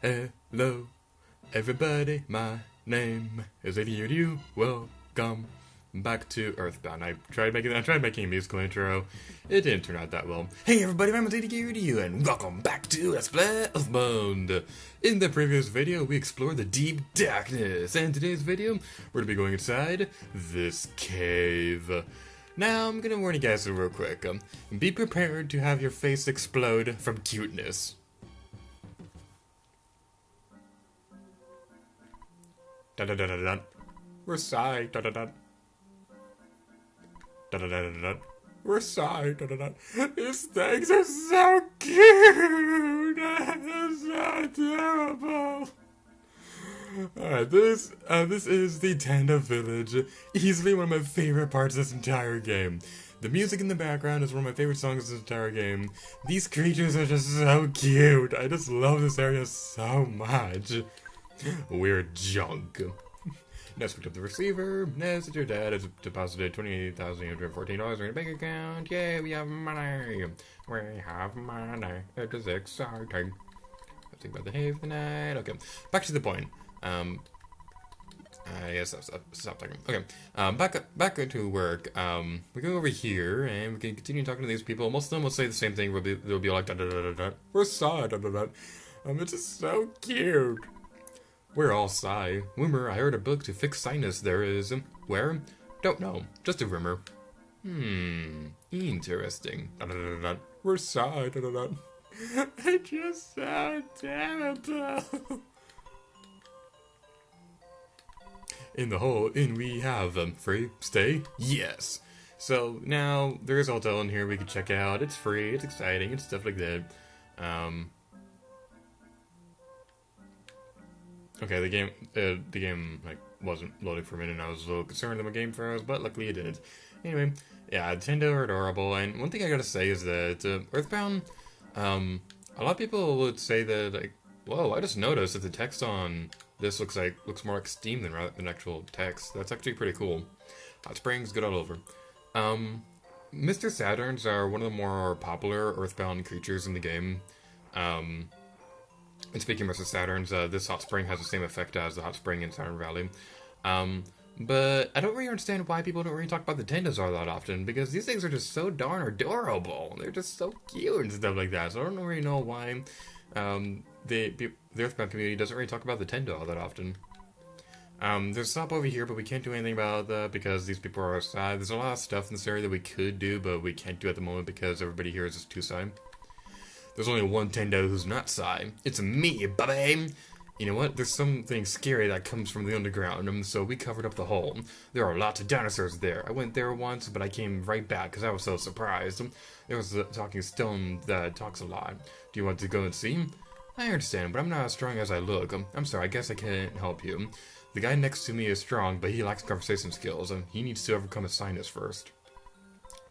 Hello, everybody, my name is Meteotite. Welcome back to EarthBound. I tried making a musical intro. It didn't turn out that well. Hey everybody, I'm Meteotite, and welcome back to Let's Play EarthBound. In the previous video, we explored the deep darkness, and today's video, we're gonna be going inside this cave. Now, I'm gonna warn you guys real quick. Be prepared to have your face explode from cuteness. Da da da da da. We're side. Da da da. Da da da da da. We're side. Da da da. These things are so cute. It's so terrible. Alright, this is the Tenda Village. Easily one of my favorite parts of this entire game. The music in the background is one of my favorite songs of this entire game. These creatures are just so cute. I just love this area so much. We're junk. Next, picked up the receiver. Next, that your dad has deposited $28,814 in your bank account. Yay, we have money. We have money. It is exciting. Let's think about the hay for the night. Okay, back to the point. Yes, stop talking. Okay, back into work. We go over here and we can continue talking to these people. Most of them will say the same thing. They'll be like, da da da da da. We're sad, da da da. It's just so cute. We're all sigh. Rumor, I heard a book to fix sinus there is. Where? Don't know. Just a rumor. Interesting. Da da da da. We're sigh, da da da. It's just so terrible. In the hole, in we have free stay. Yes. So now there is a hotel in here we can check out. It's free. It's exciting. It's stuff like that. Okay, the game like wasn't loading for a minute, and I was a little concerned that my game froze, but luckily it didn't. Anyway, yeah, Tenda are adorable, and one thing I gotta say is that EarthBound, a lot of people would say that like, whoa, I just noticed that the text on this looks more like Steam than actual text. That's actually pretty cool. Hot springs, good all over. Mr. Saturns are one of the more popular EarthBound creatures in the game. And speaking of Mr. Saturns, this hot spring has the same effect as the hot spring in Saturn Valley. But I don't really understand why people don't really talk about the Tendas all that often, because these things are just so darn adorable. They're just so cute and stuff like that. So I don't really know why the EarthBound community doesn't really talk about the Tenda all that often. There's a stop over here, but we can't do anything about that because these people are outside. There's a lot of stuff in this area that we could do, but we can't do at the moment because everybody here is just too side. There's only one Tenda who's not Psy. It's me, baby! You know what? There's something scary that comes from the underground, so we covered up the hole. There are lots of dinosaurs there. I went there once, but I came right back because I was so surprised. There was a talking stone that talks a lot. Do you want to go and see? I understand, but I'm not as strong as I look. I'm sorry, I guess I can't help you. The guy next to me is strong, but he lacks conversation skills, and he needs to overcome his sinus first.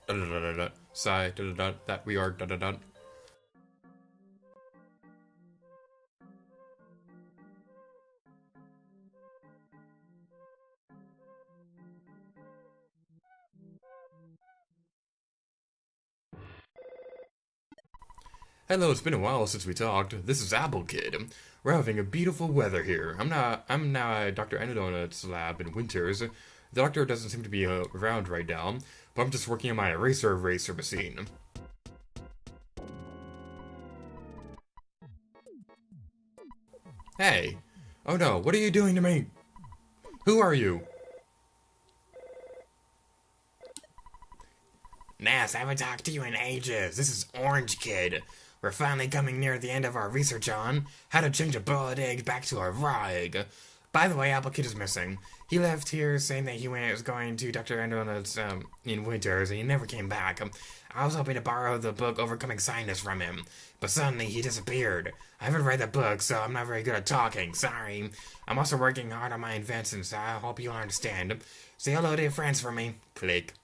Da-da-da-da-da. Psy, da-da-da. That we are, da-da-da. Hello, it's been a while since we talked. This is Apple Kid. We're having a beautiful weather here. I'm now at Dr. Anadonut's lab in Winters. The doctor doesn't seem to be around right now, but I'm just working on my eraser machine. Hey! Oh no, what are you doing to me? Who are you? Nass, I haven't talked to you in ages. This is Orange Kid. We're finally coming near the end of our research on how to change a boiled egg back to a raw egg. By the way, Apple Kid is missing. He left here saying that he was going to Dr. Andronut's in Winters, and he never came back. I was hoping to borrow the book Overcoming Sinus from him, but suddenly he disappeared. I haven't read the book, so I'm not very good at talking. Sorry. I'm also working hard on my invention, so I hope you'll understand. Say hello to your friends for me. Click.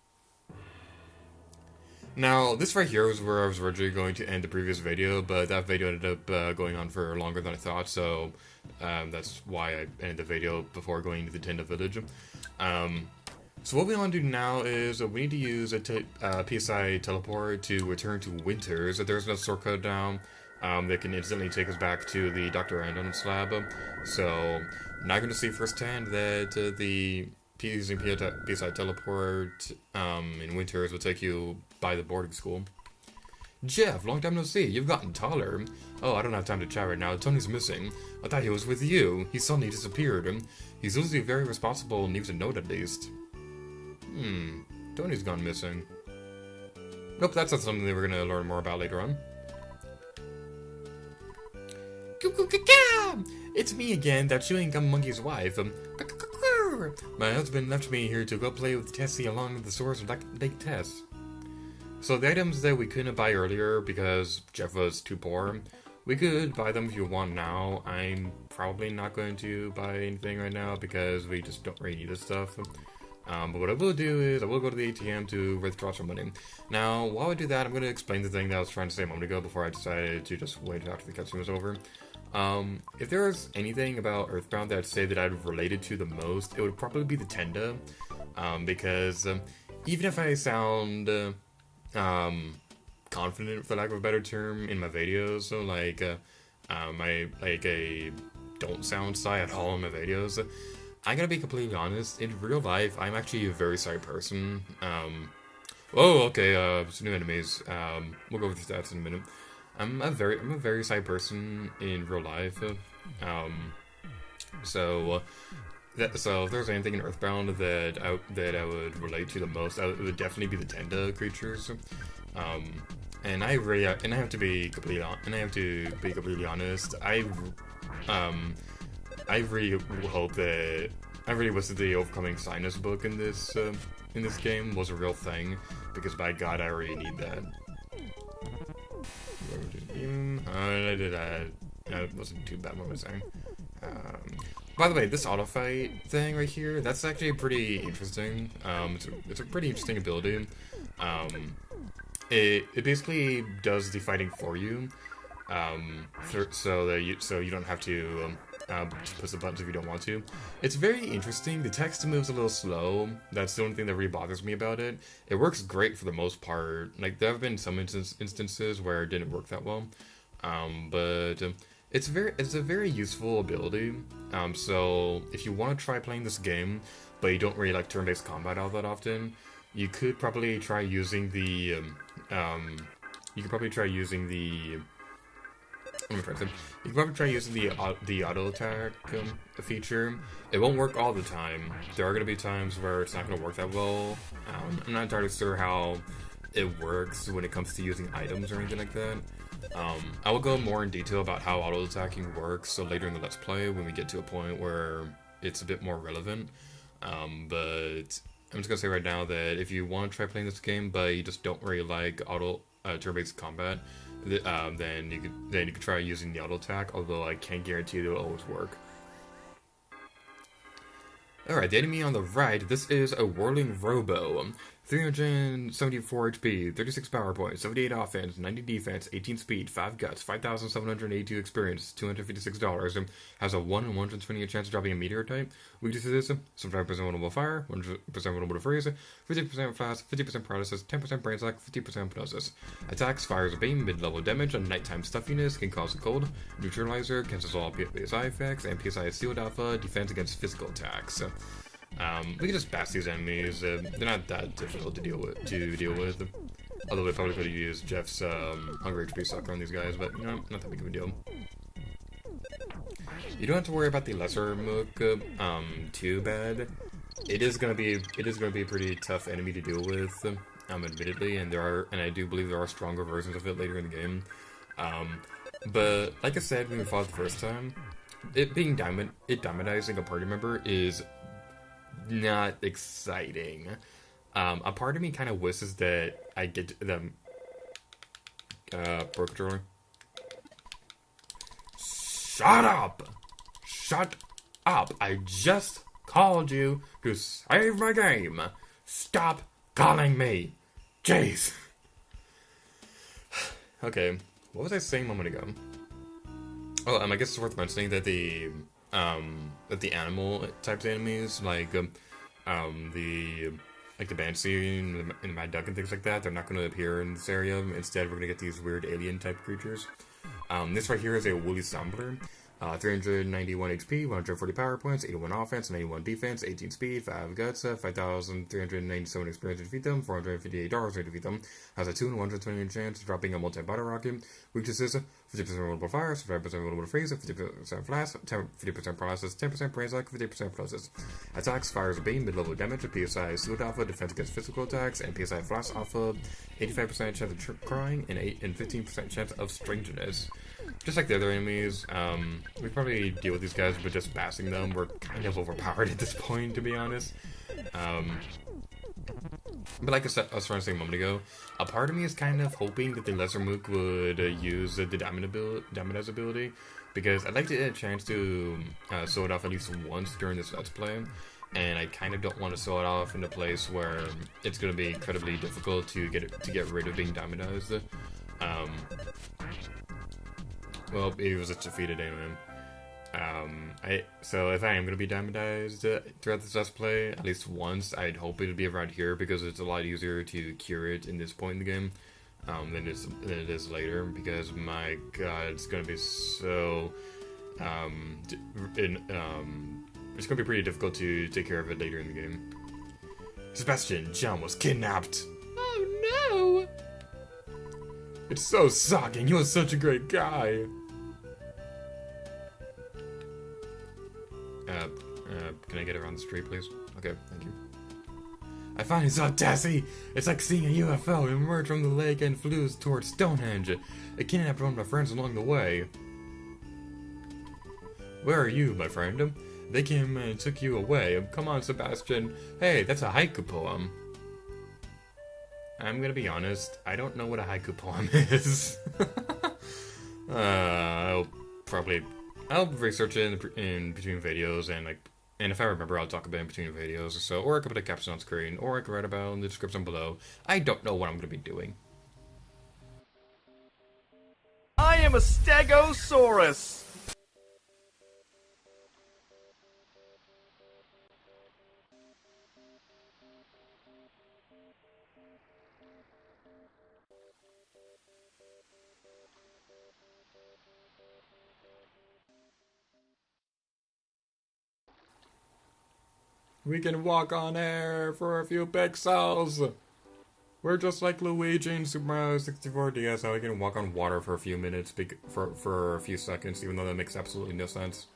Now, this right here was where I was originally going to end the previous video, but that video ended up going on for longer than I thought, so that's why I ended the video before going to the Tenda Village. So what we want to do now is we need to use a PSI teleport to return to Winters. There's no shortcut now. that can instantly take us back to the Dr. Andon's lab. So, not going to see firsthand that the using PSI teleport in winters will take you by the boarding school. Jeff, long time no see. You've gotten taller. Oh, I don't have time to chat right now. Tony's missing. I thought he was with you. He suddenly disappeared. He's usually very responsible and leaves a note at least. Tony's gone missing. Nope, that's not something that we're gonna learn more about later on. It's me again, that chewing gum monkey's wife. My husband left me here to go play with Tessie along with the source of Lake Tess. So the items that we couldn't buy earlier because Jeff was too poor, we could buy them if you want now. I'm probably not going to buy anything right now because we just don't really need this stuff. But what I will do is I will go to the ATM to withdraw some money. Now, while I do that, I'm going to explain the thing that I was trying to say a moment ago before I decided to just wait after the cutscene was over. If there was anything about EarthBound that I'd say that I'd related to the most, it would probably be the Tenda. Because even if I sound confident, for lack of a better term, in my videos, so like I don't sound shy at all in my videos. I gotta be completely honest, in real life, I'm actually a very shy person. Some new enemies. We'll go over the stats in a minute. I'm a very shy person in real life. So if there's anything in EarthBound that I would relate to the most, it would definitely be the Tenda creatures. And I have to be completely honest. I really hope that I really wish that the Overcoming Sinus book in this game was a real thing, because by God, I already need that. That wasn't too bad. What was I saying? By the way, this auto fight thing right here, that's actually pretty interesting. It's a pretty interesting ability. It basically does the fighting for you, so you don't have to just push the buttons if you don't want to. It's very interesting. The text moves a little slow. That's the only thing that really bothers me about it. It works great for the most part. Like, there have been some instances where it didn't work that well, but it's a very useful ability. So if you want to try playing this game, but you don't really like turn-based combat all that often, you could probably try using the the auto attack feature. It won't work all the time. There are going to be times where it's not going to work that well. I'm not entirely sure how it works when it comes to using items or anything like that. I will go more in detail about how auto attacking works so later in the Let's Play when we get to a point where it's a bit more relevant. But I'm just gonna say right now that if you want to try playing this game but you just don't really like auto turn-based combat, then you could try using the auto attack. Although I can't guarantee it'll always work. Alright, the enemy on the right, this is a Whirling Robo. 374 HP, 36 power points, 78 offense, 90 defense, 18 speed, 5 guts, 5,782 experience, $256, and has a 1 in 128 chance of dropping a Meteotite. Weaknesses: sometimes vulnerable to fire, 100% vulnerable to freeze, 50% fast, 50% paralysis, 10% Brainshock, 50% hypnosis. Attacks: fires a beam, mid-level damage, on nighttime stuffiness, can cause a cold. Neutralizer cancels all PSI effects, and PSI Shield Alpha, defense against physical attacks. We can just bash these enemies. They're not that difficult to deal with. Although we probably could have used Jeff's Hungry HP sucker on these guys, but you know, not that big of a deal. You don't have to worry about the lesser Mook too bad. It is gonna be a pretty tough enemy to deal with, admittedly, and I do believe there are stronger versions of it later in the game. But like I said when we fought the first time, it diamondizing a party member is not exciting. A part of me kind of wishes that I get them. Pro controller. Shut up! Shut up! I just called you to save my game. Stop calling me. Jeez. Okay, what was I saying a moment ago? Oh, I guess it's worth mentioning that the animal types of enemies, like the Banshee and the Mad Duck and things like that, they're not going to appear in this area. Instead, we're going to get these weird alien type creatures. This right here is a woolly Shambler. 391 HP, 140 power points, 81 offense, 91 defense, 18 speed, 5 guts, 5,397 experience to defeat them, $458 to defeat them. Has a 2 in 120 chance of dropping a multi-bottle rocket. Weaknesses: 50% vulnerable fire, 75% vulnerable freeze, 50% flash, 50% paralysis, 10% Brainshock, 50% Hypnosis. Attacks: fires a beam, mid-level damage, PSI Shield Alpha, defense against physical attacks, and PSI Flash Alpha, 85% chance of crying, and 15% chance of strangeness. Just like the other enemies, we probably deal with these guys with just bashing them. We're kind of overpowered at this point, to be honest. But like I was trying to say a moment ago, a part of me is kind of hoping that the Lesser Mook would use the Damage ability, because I'd like to get a chance to sew it off at least once during this Let's Play, and I kind of don't want to sew it off in a place where it's going to be incredibly difficult to get rid of being damaged. Well, he was just defeated anyway. So if I am going to be damaged throughout this Let's Play, at least once, I'd hope it would be around here, because it's a lot easier to cure it in this point in the game than it is later, because my god, it's going to be so... it's going to be pretty difficult to take care of it later in the game. Sebastian, John was kidnapped! Oh no! It's so shocking, you were such a great guy! Can I get around the street, please? Okay, thank you. I finally saw Tessie! It's like seeing a UFO emerge from the lake and flew towards Stonehenge. It kidnapped one of my friends along the way. Where are you, my friend? They came and took you away. Come on, Sebastian. Hey, that's a haiku poem. I'm gonna be honest, I don't know what a haiku poem is. I'll research it in between videos, and if I remember, I'll talk about it in between videos, so, or I can put a caption on screen, or I can write about it in the description below. I don't know what I'm gonna be doing. I am a Stegosaurus! We can walk on air for a few pixels. We're just like Luigi in Super Mario 64 DS, how we can walk on water for a few minutes, for a few seconds, even though that makes absolutely no sense.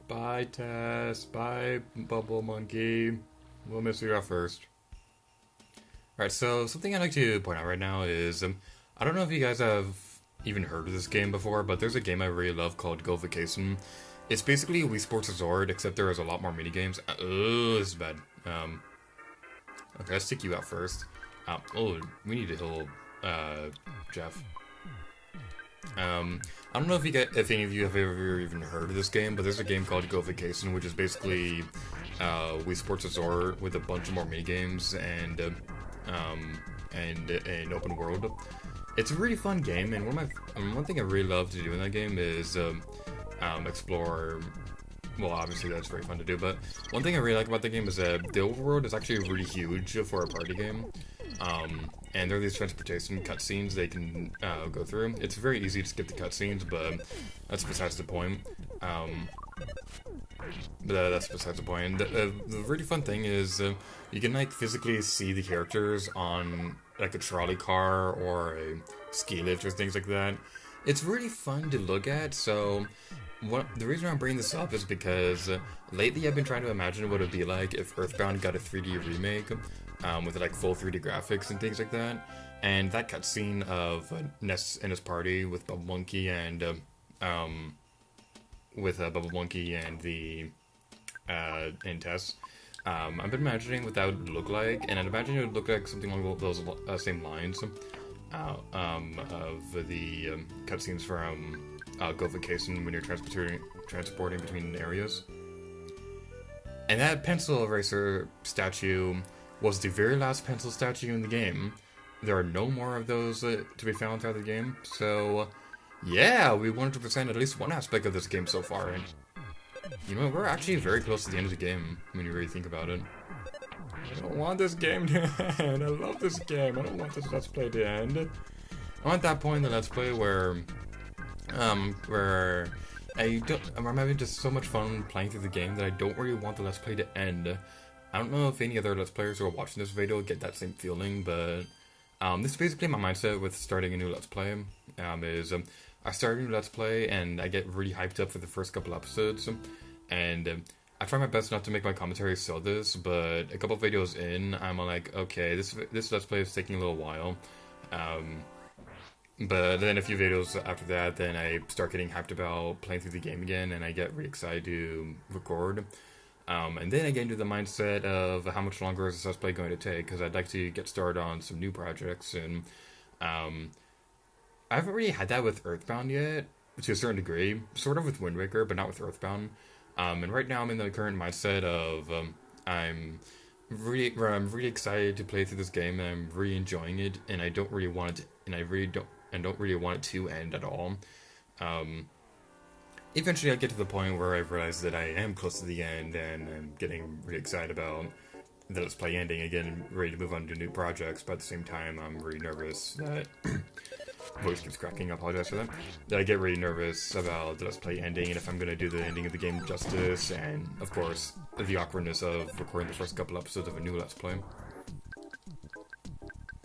Bye, Tess. Bye, Bubble Monkey. We'll miss you at first. Alright, so something I'd like to point out right now is, I don't know if you guys have even heard of this game before, but there's a game I really love called Go Vacation. It's basically Wii Sports Resort, except there is a lot more minigames. Oh, this is bad. Okay, let's take you out first. Oh, we need to heal, Jeff. I don't know if any of you have ever even heard of this game, but there's a game called Go Vacation, which is basically Wii Sports Resort with a bunch of more minigames and an open world. It's a really fun game, and one thing I really love to do in that game is explore. Well, obviously that's very fun to do, but one thing I really like about the game is that the overworld is actually really huge for a party game. And there are these transportation cutscenes they can go through. It's very easy to skip the cutscenes, but that's besides the point. That's besides the point. The really fun thing is you can like physically see the characters on like a trolley car or a ski lift or things like that. It's really fun to look at. So the reason I'm bringing this up is because lately I've been trying to imagine what it would be like if EarthBound got a 3D remake. With like full 3D graphics and things like that, and that cutscene of Ness and his party with Bob Monkey and with Bubble Monkey and the in Tess. I've been imagining what that would look like, and I'd imagine it would look like something along those same lines of the cutscenes from Go Vacation when you're transporting between areas. And that pencil eraser statue was the very last pencil statue in the game. There are no more of those to be found throughout the game, so yeah, we 100% at least one aspect of this game so far, and you know, we're actually very close to the end of the game when you really think about it. I don't want this game to end. I love this game. I don't want this Let's Play to end. I want that point in the Let's Play where I'm having just so much fun playing through the game that I don't really want the Let's Play to end. I don't know if any other Let's Players who are watching this video get that same feeling, but this is basically my mindset with starting a new Let's Play. I start a new Let's Play and I get really hyped up for the first couple episodes, and I try my best not to make my commentary sell this, but a couple videos in, I'm like, okay, this Let's Play is taking a little while. But then a few videos after that, then I start getting hyped about playing through the game again, and I get really excited to record. And then I get into the mindset of how much longer is this Let's Play going to take, because I'd like to get started on some new projects, and I haven't really had that with EarthBound yet, to a certain degree. Sort of with Wind Waker, but not with EarthBound. And right now I'm in the current mindset of I'm really excited to play through this game, and I'm really enjoying it, and I don't really want it to, and I don't really want it to end at all. Eventually I get to the point where I realize that I am close to the end, and I'm getting really excited about the Let's Play ending again, and ready to move on to new projects, but at the same time I'm really nervous that voice keeps cracking, I apologize for that. That I get really nervous about the Let's Play ending, and if I'm going to do the ending of the game justice, and of course the awkwardness of recording the first couple episodes of a new Let's Play.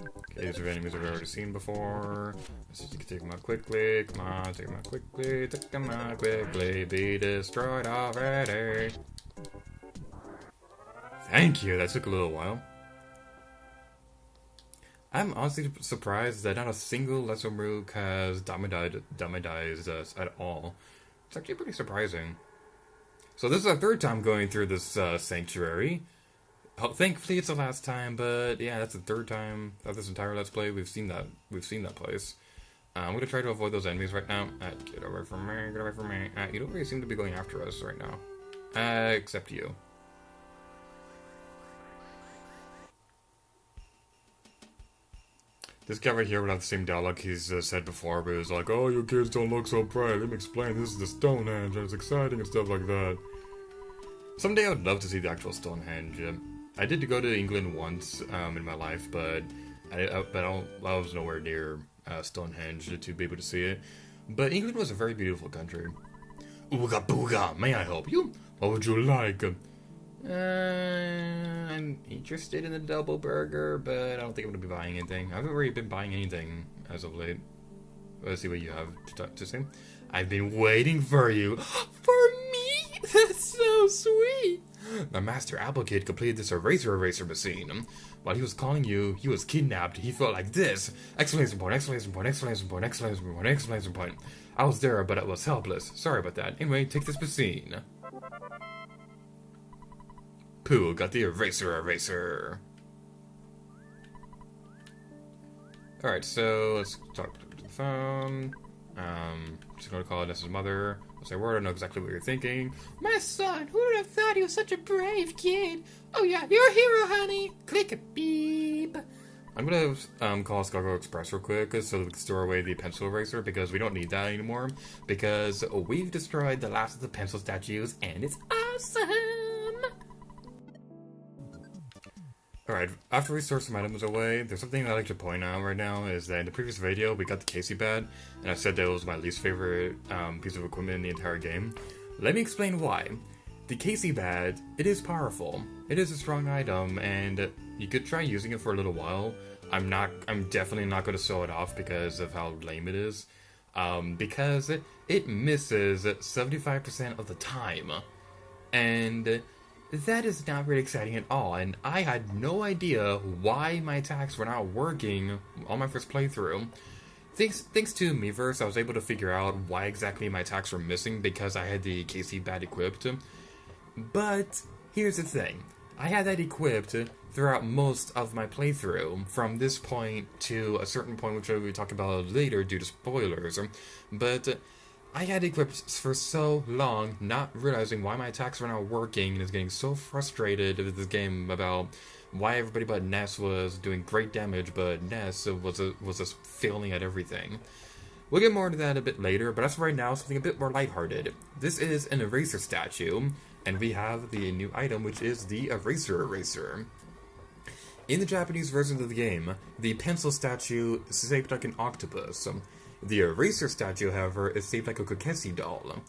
Okay, these are enemies I've already seen before. Let's just take them out quickly, come on, take them out quickly, take them out quickly, be destroyed already. Thank you, that took a little while. I'm honestly surprised that not a single Lesser Mook has damaged us at all. It's actually pretty surprising. So this is our third time going through this sanctuary. Thankfully it's the last time, but yeah, that's the third time of this entire Let's Play we've seen that place. I'm gonna try to avoid those enemies right now. Get away from me, get away from me. You don't really seem to be going after us right now. Except you. This guy right here would have the same dialogue he's said before, but it was like, oh, you kids don't look so bright, let me explain, this is the Stonehenge, and it's exciting and stuff like that. Someday I would love to see the actual Stonehenge. I did go to England once in my life, but I was nowhere near Stonehenge to be able to see it. But England was a very beautiful country. Ooga booga, may I help you? What would you like? I'm interested in the double burger, but I don't think I'm going to be buying anything. I haven't really been buying anything as of late. Let's see what you have to say. I've been waiting for you. For me? That's so sweet. My master Applegate completed this eraser machine. While he was calling you, he was kidnapped. He felt like this. Exclamation point, exclamation point, exclamation point, exclamation point, exclamation point. I was there, but I was helpless. Sorry about that. Anyway, take this machine. Pooh got the eraser. Alright, so let's talk to the phone. Just gonna call Nessa's mother. I'll say, word, I know exactly what you're thinking. My son, who would have thought he was such a brave kid? Oh yeah, you're a hero, honey. Click a beep. I'm gonna call Scargo Express real quick so we can store away the pencil eraser, because we don't need that anymore, because we've destroyed the last of the pencil statues, and it's awesome! Alright, after we store some items away, there's something I'd like to point out right now, is that in the previous video, we got the Casey Bat, and I said that was my least favorite piece of equipment in the entire game. Let me explain why. The Casey Bat, it is powerful. It is a strong item, and you could try using it for a little while. I'm definitely not going to show it off because of how lame it is. Because it misses 75% of the time. And that is not really exciting at all, and I had no idea why my attacks were not working on my first playthrough. Thanks to Miiverse, I was able to figure out why exactly my attacks were missing because I had the KC bad equipped. But here's the thing. I had that equipped throughout most of my playthrough, from this point to a certain point which I will talk about later due to spoilers. But I had it equipped for so long, not realizing why my attacks were not working, and is getting so frustrated with this game about why everybody but Ness was doing great damage, but Ness was just failing at everything. We'll get more into that a bit later, but as for right now, something a bit more lighthearted. This is an eraser statue, and we have the new item, which is the eraser. In the Japanese version of the game, the pencil statue is shaped like an octopus. The eraser statue, however, is shaped like a kokesi doll.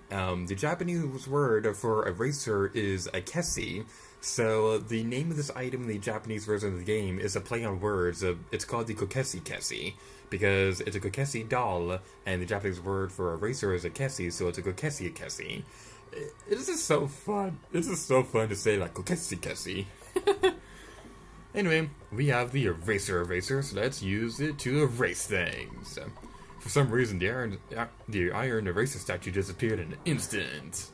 The Japanese word for eraser is akesi, so the name of this item in the Japanese version of the game is a play on words. It's called the kokesi, because it's a kokesi doll, and the Japanese word for eraser is akesi, so it's a kokesi. This is so fun. This is so fun to say, like, kokesi. Anyway, we have the eraser, so let's use it to erase things. For some reason, the iron eraser statue disappeared in an instant.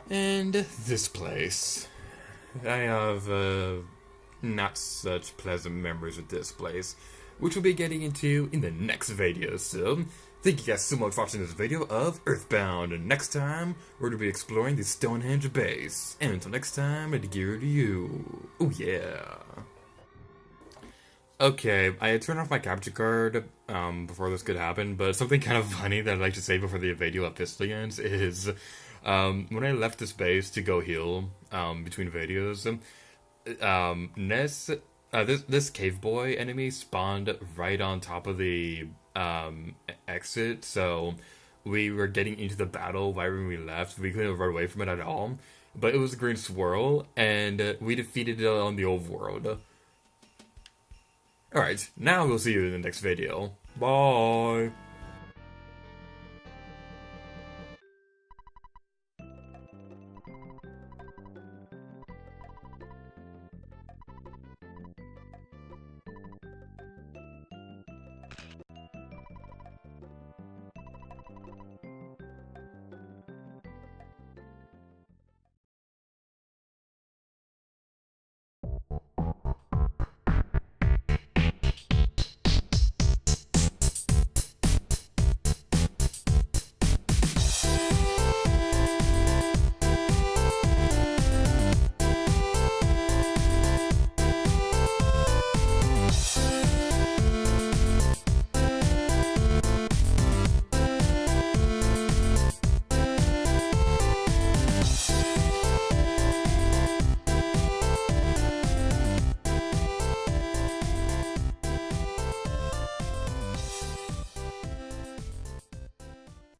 And this place. I have not such pleasant memories with this place, which we'll be getting into in the next video. So, thank you guys so much for watching this video of EarthBound, and next time, we're going to be exploring the Stonehenge base. And until next time, I'd gear to you. Oh yeah. Okay, I had turned off my capture card before this could happen, but something kind of funny that I'd like to say before the video officially ends is, when I left this base to go heal between videos, Ness, this cave boy enemy spawned right on top of the exit, so we were getting into the battle right when we left. We couldn't run away from it at all, but it was a green swirl, and we defeated it on the overworld. Alright, now we'll see you in the next video. Bye!